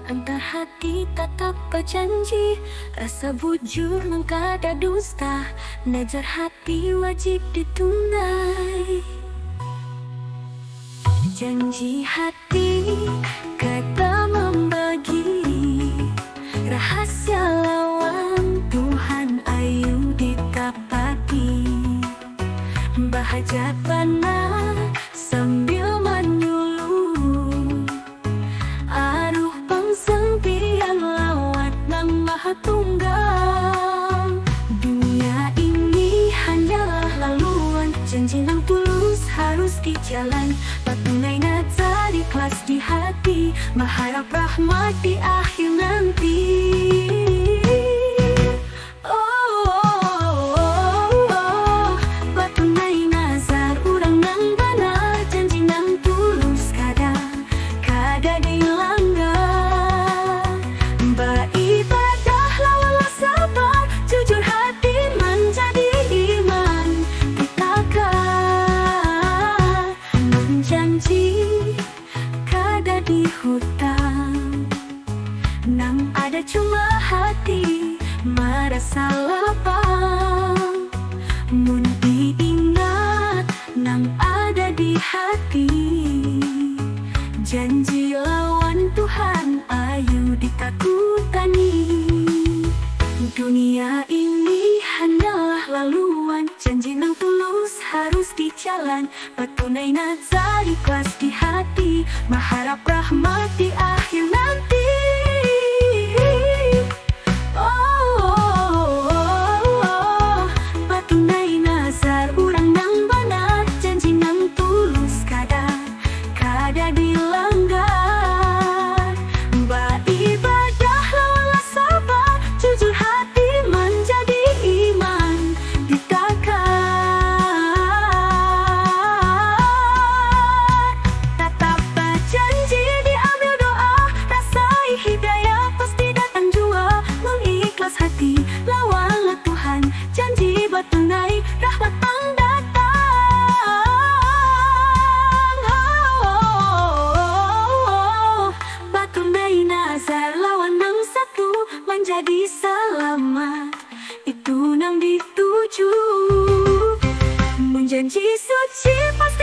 antar hati tetap berjanji, rasa bujur mengkada dusta, najar hati wajib ditunai. Janji hati kata membagi rahasia lawan Tuhan ayu ditapati. Bahajat panah sambil menyuluh, aruh pangsengpian lawat nang Maha Tunggal. Dunia ini hanyalah laluan, janji nang tulus harus dijalan. Patunai nazar ikhlas di hati, mengharap rahmat di akhir nanti. Nang ada cuma hati merasa lapang, mun diingat nang ada di hati. Janji lawan Tuhan ayu ditakutani. Dunia ini hanyalah laluan, janji nang tulus harus dijalan. Patunai nazar ikhlas di hati, mengharap rahmat di akhir nanti. Tunai rahmat pang datang. Batunai nazar lawan nang satu menjadi selamat, itu nang dituju. Menjanji suci pasti